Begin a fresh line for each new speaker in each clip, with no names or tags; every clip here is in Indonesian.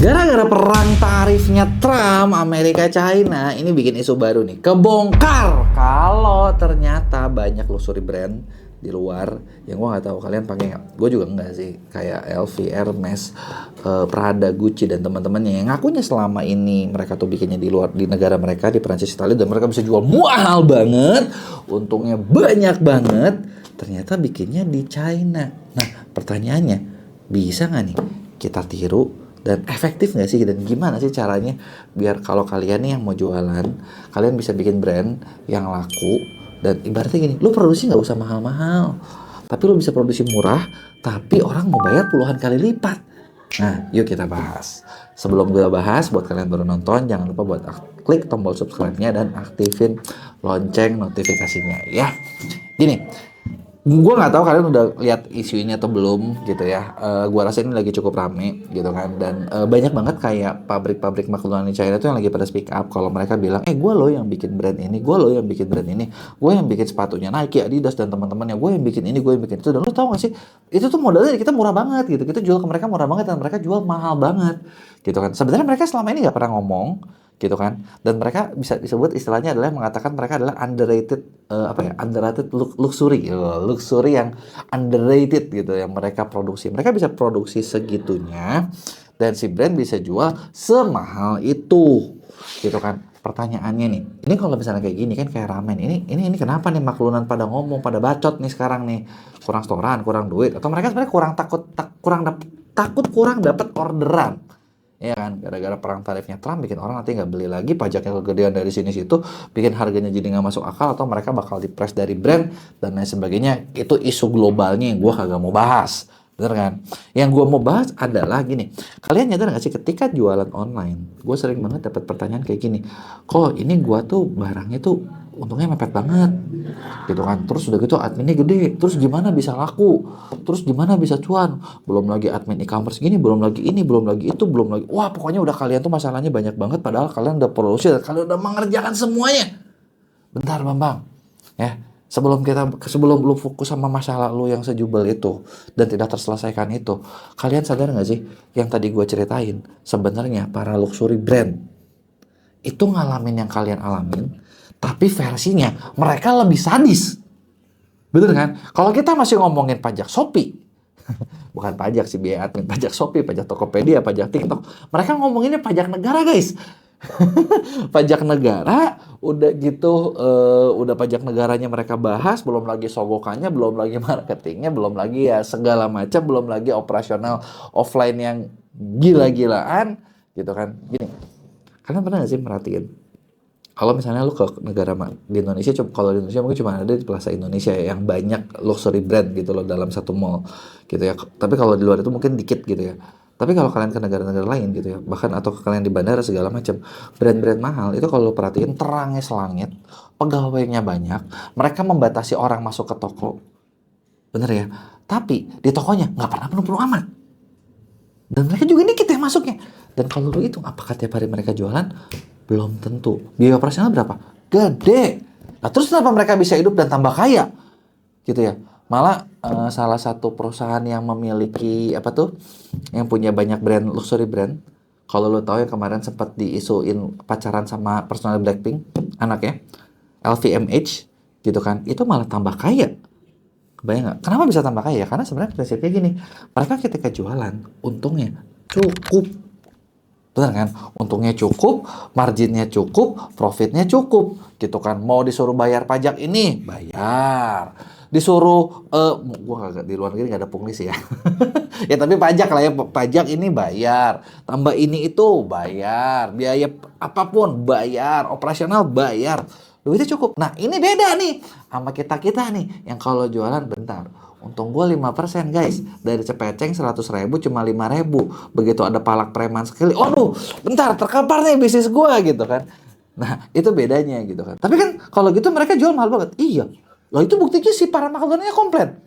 Gara-gara perang tarifnya Trump, Amerika China, ini bikin isu baru nih. Kebongkar kalau ternyata banyak luxury brand di luar yang gue nggak tahu kalian pakai nggak. Gue juga nggak sih, kayak LV, Hermes, Prada, Gucci dan teman-temannya yang ngakunya selama ini mereka tuh bikinnya di luar, di negara mereka, di Perancis, Italia, dan mereka bisa jual mahal banget, untungnya banyak banget. Ternyata bikinnya di China. Nah, pertanyaannya, bisa nggak nih kita tiru? Dan efektif nggak sih? Dan gimana sih caranya biar kalau kalian nih yang mau jualan, kalian bisa bikin brand yang laku. Dan ibaratnya gini, lu produksi nggak usah mahal-mahal, tapi lu bisa produksi murah, tapi orang mau bayar puluhan kali lipat. Nah, yuk kita bahas. Sebelum gue bahas, buat kalian baru nonton, jangan lupa buat klik tombol subscribe-nya dan aktifin lonceng notifikasinya ya. Gini, gue nggak tahu kalian udah lihat isu ini atau belum gitu ya. Gue rasa ini lagi cukup rame gitu kan, dan banyak banget kayak pabrik-pabrik makanan di China itu yang lagi pada speak up kalau mereka bilang, gue loh yang bikin brand ini, gue loh yang bikin brand ini, gue yang bikin sepatunya Nike, Adidas dan teman-temannya, gue yang bikin ini, gue yang bikin itu. Dan lo tau gak sih, itu tuh modalnya kita murah banget gitu, kita jual ke mereka murah banget dan mereka jual mahal banget gitu kan. Sebenarnya mereka selama ini nggak pernah ngomong gitu kan, dan mereka bisa disebut istilahnya adalah mengatakan mereka adalah underrated underrated luxury luxury yang underrated gitu yang mereka produksi. Mereka bisa produksi segitunya dan si brand bisa jual semahal itu gitu kan. Pertanyaannya nih, ini kalau misalnya kayak gini kan kayak ramen, ini kenapa nih maklunan pada ngomong, pada bacot nih sekarang nih, kurang setoran, kurang duit, atau mereka sebenarnya takut kurang dapat orderan. Ya kan, gara-gara perang tarifnya Trump bikin orang nanti nggak beli lagi, pajaknya kegedean dari sini situ, bikin harganya jadi nggak masuk akal, atau mereka bakal dipres dari brand dan lain sebagainya. Itu isu globalnya yang gue kagak mau bahas, bener kan? Yang gue mau bahas adalah gini, kalian nyadar nggak sih ketika jualan online, gue sering banget dapat pertanyaan kayak gini, kok ini gue tuh barangnya tuh untungnya mepet banget gitu kan, terus udah gitu adminnya gede, terus gimana bisa laku, terus gimana bisa cuan, belum lagi admin e-commerce gini, belum lagi ini, belum lagi itu, belum lagi, wah pokoknya udah kalian tuh masalahnya banyak banget padahal kalian udah produksi, kalian udah mengerjakan semuanya. Bentar Bambang ya, sebelum lu fokus sama masalah lu yang sejubel itu dan tidak terselesaikan itu, kalian sadar nggak sih yang tadi gue ceritain, sebenarnya para luxury brand itu ngalamin yang kalian alamin, tapi versinya mereka lebih sadis. Bener kan? Kalau kita masih ngomongin pajak Shopee, bukan pajak sih, biaya admin, pajak Shopee, pajak Tokopedia, pajak TikTok, mereka ngomonginnya pajak negara guys. Pajak negara, udah gitu, udah pajak negaranya mereka bahas, belum lagi sogokannya, belum lagi marketingnya, belum lagi ya segala macam, belum lagi operasional offline yang gila-gilaan, gitu kan. Gini, kalian pernah nggak sih merhatiin? Kalau misalnya lu ke negara di Indonesia, kalau di Indonesia mungkin cuma ada di Plaza Indonesia ya, yang banyak luxury brand gitu loh dalam satu mall gitu ya. Tapi kalau di luar itu mungkin dikit gitu ya. Tapi kalau kalian ke negara-negara lain gitu ya, bahkan atau ke kalian di bandara segala macam, brand-brand mahal itu kalau lu perhatiin terangnya selangit, pegawainya banyak, mereka membatasi orang masuk ke toko, bener ya. Tapi di tokonya nggak pernah penuh-penuh amat. Dan mereka juga dikit yang masuknya. Dan kalau lu hitung apakah tiap hari mereka jualan? Belum tentu. Biaya operasional berapa? Gede. Nah, terus kenapa mereka bisa hidup dan tambah kaya? Gitu ya. Malah salah satu perusahaan yang memiliki yang punya banyak brand, luxury brand. Kalau lu tahu yang kemarin sempat diisuin pacaran sama personal Blackpink, anaknya LVMH gitu kan. Itu malah tambah kaya. Kebayang nggak? Kenapa bisa tambah kaya? Karena sebenarnya prinsipnya gini, mereka ketika jualan, untungnya cukup. Benar kan? Untungnya cukup, marginnya cukup, profitnya cukup. Gitu kan? Mau disuruh bayar pajak ini, bayar. Disuruh, gua kagak di luar negeri nggak ada pungli sih ya. Ya tapi pajak lah ya, pajak ini bayar. Tambah ini itu bayar. Biaya apapun bayar, operasional bayar. Duitnya cukup. Nah ini beda nih sama kita-kita nih yang kalau jualan bentar, untung gue 5% guys, dari cepeceng 100.000 cuma 5.000, begitu ada palak preman sekali, aduh bentar terkapar nih bisnis gue gitu kan. Nah itu bedanya gitu kan. Tapi kan kalau gitu mereka jual mahal banget. Iya loh, itu buktinya si para makedonnya komplit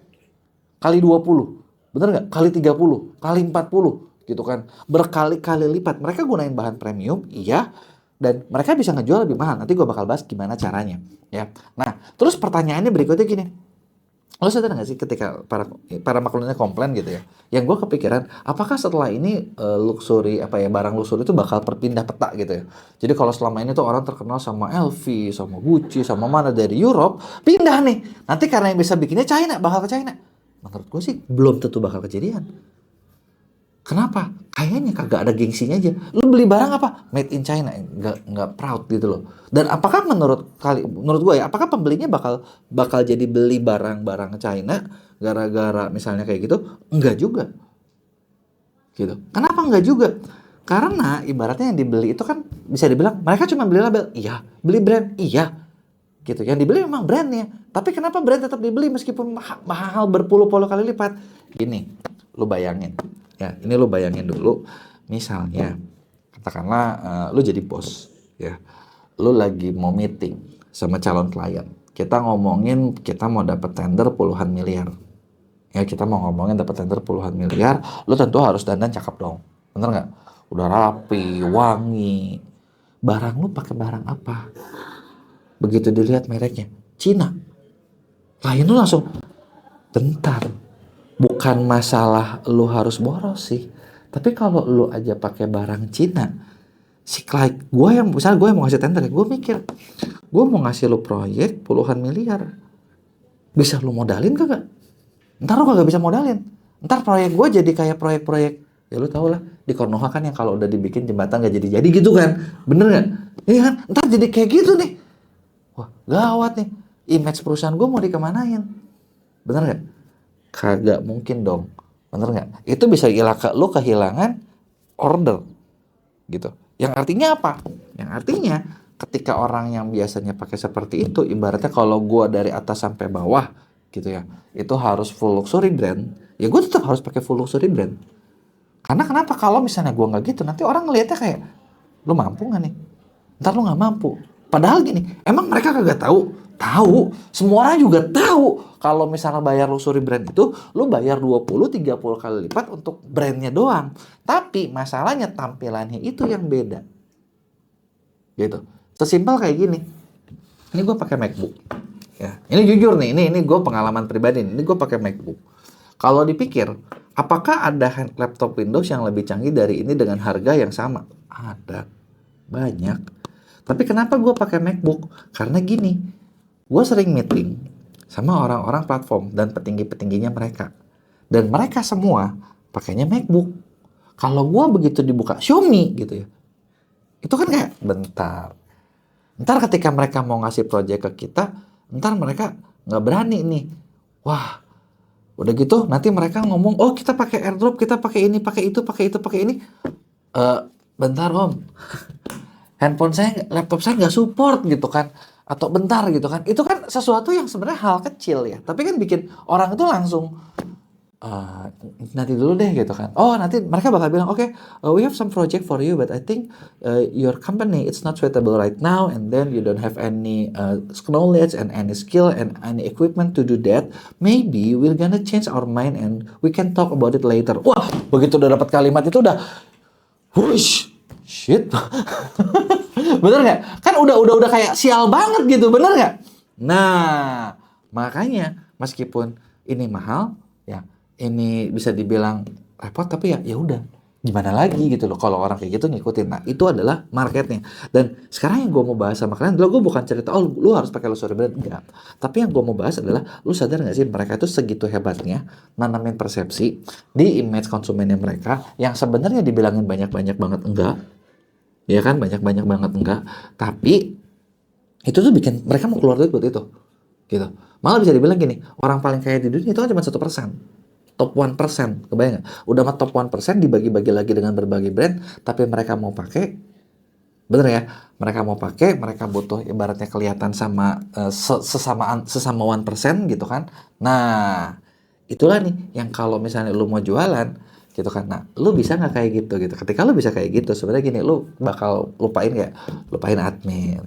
kali 20, bener nggak, kali 30, kali 40 gitu kan, berkali-kali lipat. Mereka gunain bahan premium, iya, dan mereka bisa ngejual lebih mahal. Nanti gue bakal bahas gimana caranya ya. Nah terus pertanyaannya berikutnya gini, Lo sadar nggak sih ketika para makhluk ini komplain gitu ya? Yang gue kepikiran, apakah setelah ini luxury apa ya barang luxury itu bakal berpindah peta gitu ya? Jadi kalau selama ini tuh orang terkenal sama LV, sama Gucci, sama mana dari Europe, pindah nih. Nanti karena yang bisa bikinnya China, bakal ke China. Menurut gue sih belum tentu bakal kejadian. Kenapa? Kayaknya kagak ada gengsinya aja. Lu beli barang apa? Made in China, nggak proud gitu loh. Dan apakah menurut gue ya, apakah pembelinya bakal jadi beli barang-barang China gara-gara misalnya kayak gitu? Enggak juga, gitu. Kenapa enggak juga? Karena ibaratnya yang dibeli itu kan bisa dibilang mereka cuma beli label, iya, beli brand, iya, gitu. Yang dibeli memang brandnya. Tapi kenapa brand tetap dibeli meskipun mahal berpuluh-puluh kali lipat? Gini, lu bayangin. Ya, ini lu bayangin dulu. Misalnya, katakanlah lu jadi bos, ya. Lu lagi mau meeting sama calon klien. Kita ngomongin kita mau dapat tender puluhan miliar. Ya, kita mau ngomongin dapat tender puluhan miliar, lu tentu harus dandan cakep dong. Bener nggak? Udah rapi, wangi. Barang lu pakai barang apa? Begitu dilihat mereknya, Cina. Klien lu langsung, bentar. Bukan masalah lu harus boros sih. Tapi kalau lu aja pakai barang Cina, si klien misalnya gue yang mau ngasih tender, gue mikir, gue mau ngasih lu proyek puluhan miliar, bisa lu modalin kagak? Ntar lu kagak bisa modalin. Ntar proyek gue jadi kayak proyek-proyek, ya lu tau lah, di Konoha kan yang kalau udah dibikin jembatan gak jadi-jadi gitu kan. Bener gak? Iya kan? Ntar jadi kayak gitu nih. Wah, gawat nih. Image perusahaan gue mau dikemanain? Bener gak? Kagak mungkin dong. Bener gak? Itu bisa lu kehilangan order. Gitu. Yang artinya apa? Yang artinya ketika orang yang biasanya pakai seperti itu, ibaratnya kalau gue dari atas sampai bawah gitu ya, itu harus full luxury brand, ya gue tetap harus pakai full luxury brand. Karena kenapa? Kalau misalnya gue nggak gitu, nanti orang ngelihatnya kayak, lu mampu nggak nih? Ntar lu nggak mampu. Padahal gini, emang mereka kagak tahu? Tahu. Semua orang juga tahu. Kalau misalnya bayar luxury brand itu, lu bayar 20-30 kali lipat untuk brandnya doang. Tapi masalahnya tampilannya itu yang beda. Gitu. Sesimpel kayak gini. Ini gue pakai MacBook. Ya, ini jujur nih, ini gue pengalaman pribadi. Ini gue pakai MacBook. Kalau dipikir, apakah ada laptop Windows yang lebih canggih dari ini dengan harga yang sama? Ada, banyak. Tapi kenapa gue pakai MacBook? Karena gini, gue sering meeting sama orang-orang platform dan petinggi-petingginya mereka. Dan mereka semua pakainya MacBook. Kalau gue begitu dibuka Xiaomi gitu ya, itu kan kayak bentar. Ntar ketika mereka mau ngasih project ke kita, ntar mereka nggak berani nih. Wah, udah gitu nanti mereka ngomong, oh kita pakai AirDrop, kita pakai ini, pakai itu, pakai itu, pakai ini. Bentar om, handphone saya, laptop saya nggak support gitu kan. Atau bentar gitu kan. Itu kan sesuatu yang sebenarnya hal kecil ya. Tapi kan bikin orang itu langsung, nanti dulu deh gitu kan. Oh nanti mereka bakal bilang, okay, we have some project for you, but I think your company it's not suitable right now, and then you don't have any knowledge and any skill and any equipment to do that. Maybe we're gonna change our mind and we can talk about it later. Wah, begitu udah dapat kalimat itu udah, whoosh, shit. Bener nggak? Kan udah kayak sial banget gitu, bener nggak? Nah, makanya meskipun ini mahal, ya ini bisa dibilang repot, tapi ya udah, gimana lagi gitu loh kalau orang kayak gitu ngikutin. Nah, itu adalah marketnya. Dan sekarang yang gue mau bahas sama kalian adalah, gue bukan cerita, oh lu harus pakai luxury brand, enggak. Tapi yang gue mau bahas adalah, lu sadar nggak sih mereka itu segitu hebatnya nanamin persepsi di image konsumennya mereka yang sebenarnya dibilangin banyak-banyak banget enggak. Ya kan, banyak-banyak banget enggak. Tapi itu tuh bikin mereka mau keluar duit buat itu. Gitu. Malah bisa dibilang gini, orang paling kaya di dunia itu kan cuma 1%. Top 1%, kebayang nggak? Udah mah top 1% dibagi-bagi lagi dengan berbagai brand, tapi mereka mau pakai, bener ya, mereka mau pakai, mereka butuh ibaratnya kelihatan sama sesama 1% gitu kan. Nah, itulah nih yang kalau misalnya lu mau jualan gitu kan, nah lu bisa nggak kayak gitu. Ketika lu bisa kayak gitu, sebenarnya gini, lu bakal lupain admin,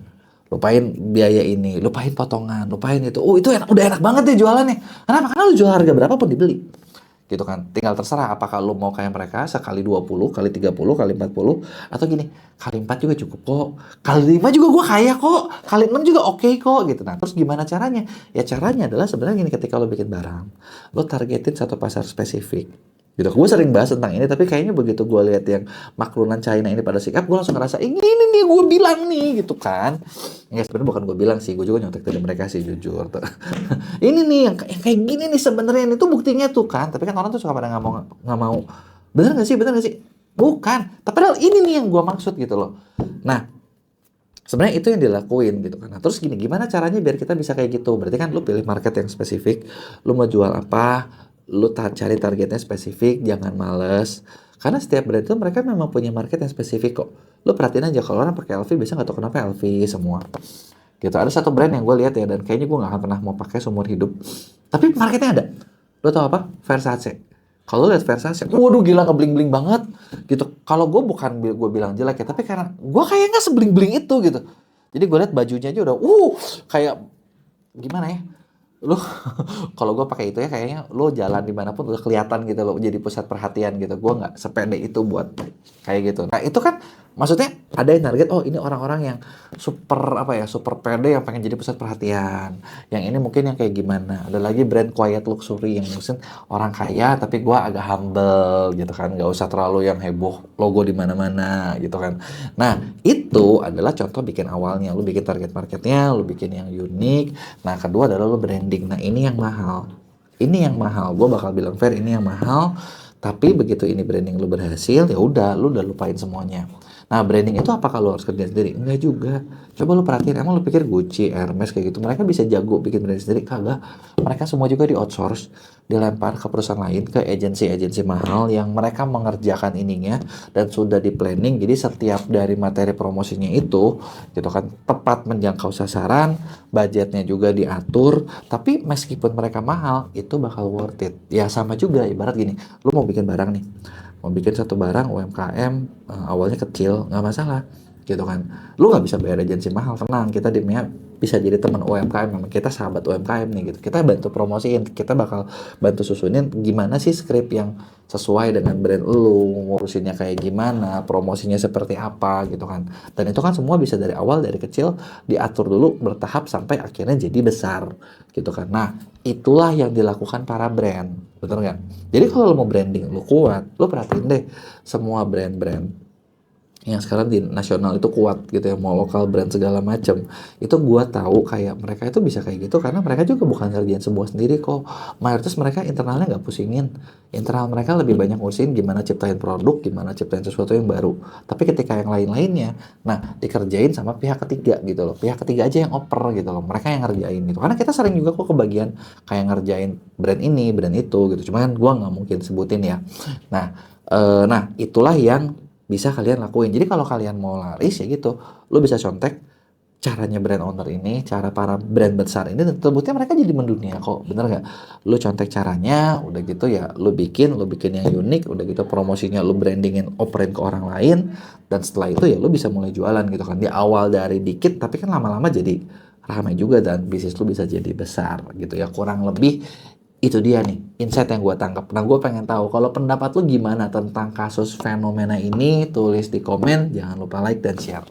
lupain biaya ini, lupain potongan, lupain itu. Oh itu enak, udah enak banget deh jualannya. Kenapa? Karena lu jual harga berapa pun dibeli. gitu kan. Tinggal terserah apakah lu mau kayak mereka sekali 20, kali 30, kali 40, atau gini, kali 4 juga cukup kok, kali 5 juga gue kaya kok, kali 6 juga oke kok gitu. Nah terus gimana caranya? Ya caranya adalah sebenarnya gini, ketika lo bikin barang, lo targetin satu pasar spesifik gitu. Gue sering bahas tentang ini, tapi kayaknya begitu gue lihat yang maklunan China ini pada sikap, gue langsung ngerasa ini nih gue bilang nih gitu kan. Ya sebenarnya bukan gue bilang sih, gue juga nyontek dari mereka sih jujur. Ini nih yang kayak gini nih sebenarnya itu buktinya tuh kan. Tapi kan orang tuh suka pada nggak mau. Bener nggak sih? Bener nggak sih? Bukan. Tapi padahal ini nih yang gue maksud gitu loh. Nah, sebenarnya itu yang dilakuin gitu kan. Nah, terus gini, gimana caranya biar kita bisa kayak gitu? Berarti kan lu pilih market yang spesifik, lu mau jual apa, lu cari targetnya spesifik, jangan males. Karena setiap brand itu mereka memang punya market yang spesifik kok. Lu perhatiin aja kalau orang pakai LV biasa nggak tahu kenapa LV semua. Gitu. Ada satu brand yang gue lihat ya, dan kayaknya gue nggak akan pernah mau pakai seumur hidup. Tapi marketnya ada. Lu tau apa? Versace. Kalau lihat Versace, waduh gila ngebling-bling banget gitu. Kalau gue bukan gue bilang jelek ya, tapi karena gue kayaknya sebling-bling itu gitu. Jadi gue lihat bajunya aja udah, kayak gimana ya? Lu kalau gue pakai itu ya kayaknya lu jalan dimanapun udah kelihatan gitu loh, jadi pusat perhatian gitu. Gue nggak sepede itu buat kayak gitu. Nah itu kan maksudnya ada yang target, oh ini orang-orang yang super apa ya, super pede yang pengen jadi pusat perhatian. Yang ini mungkin yang kayak gimana. Ada lagi brand quiet luxury yang mungkin orang kaya tapi gue agak humble gitu kan, nggak usah terlalu yang heboh logo di mana-mana gitu kan. Nah itu adalah contoh bikin awalnya, lu bikin target marketnya, lu bikin yang unik. Nah kedua adalah lu branding. Nah ini yang mahal. Ini yang mahal. Gue bakal bilang fair, ini yang mahal. Tapi begitu ini branding lu berhasil, ya udah lu udah lupain semuanya. Nah, branding itu apakah lu harus kerja sendiri? Enggak juga. Coba lu perhatiin, emang lu pikir Gucci, Hermes kayak gitu, mereka bisa jago bikin branding sendiri? Kagak. Mereka semua juga di outsource, dilempar ke perusahaan lain, ke agensi-agensi mahal yang mereka mengerjakan ininya dan sudah di planning. Jadi setiap dari materi promosinya itu, gitu kan, tepat menjangkau sasaran, budgetnya juga diatur. Tapi meskipun mereka mahal, itu bakal worth it. Ya sama juga, ibarat gini, lu mau bikin barang nih, mau bikin satu barang UMKM, awalnya kecil nggak masalah gitu kan, lu nggak bisa bayar agensi mahal, tenang, kita dimnya bisa jadi teman UMKM, memang kita sahabat UMKM nih gitu, kita bantu promosiin, kita bakal bantu susunin gimana sih skrip yang sesuai dengan brand lu, ngurusinnya kayak gimana, promosinya seperti apa gitu kan. Dan itu kan semua bisa dari awal, dari kecil diatur dulu bertahap sampai akhirnya jadi besar gitu kan. Nah itulah yang dilakukan para brand, betul nggak? Jadi kalau lo mau branding lo kuat, lo perhatiin deh semua brand-brand yang sekarang di nasional itu kuat gitu ya, mau lokal brand segala macam, itu gua tahu kayak mereka itu bisa kayak gitu karena mereka juga bukan ngerjain semua sendiri kok. Mayoritas mereka internalnya nggak pusingin, internal mereka lebih banyak ngurusin gimana ciptain produk, gimana ciptain sesuatu yang baru. Tapi ketika yang lain-lainnya, nah dikerjain sama pihak ketiga gitu loh, pihak ketiga aja yang oper gitu loh, mereka yang ngerjain gitu. Karena kita sering juga kok kebagian kayak ngerjain brand ini, brand itu gitu, cuman gua nggak mungkin sebutin ya. Nah itulah yang bisa kalian lakuin. Jadi kalau kalian mau laris ya gitu, lu bisa contek caranya brand owner ini, cara para brand besar ini, dan terbukti mereka jadi mendunia kok, bener nggak? Lu contek caranya, udah gitu ya, lu bikin yang unik, udah gitu promosinya lu brandingin, operin ke orang lain, dan setelah itu ya lu bisa mulai jualan gitu kan. Di awal dari dikit, tapi kan lama-lama jadi ramai juga dan bisnis lu bisa jadi besar gitu ya, kurang lebih. Itu dia nih, insight yang gue tangkap. Nah, gue pengen tahu kalau pendapat lu gimana tentang kasus fenomena ini, tulis di komen, jangan lupa like dan share.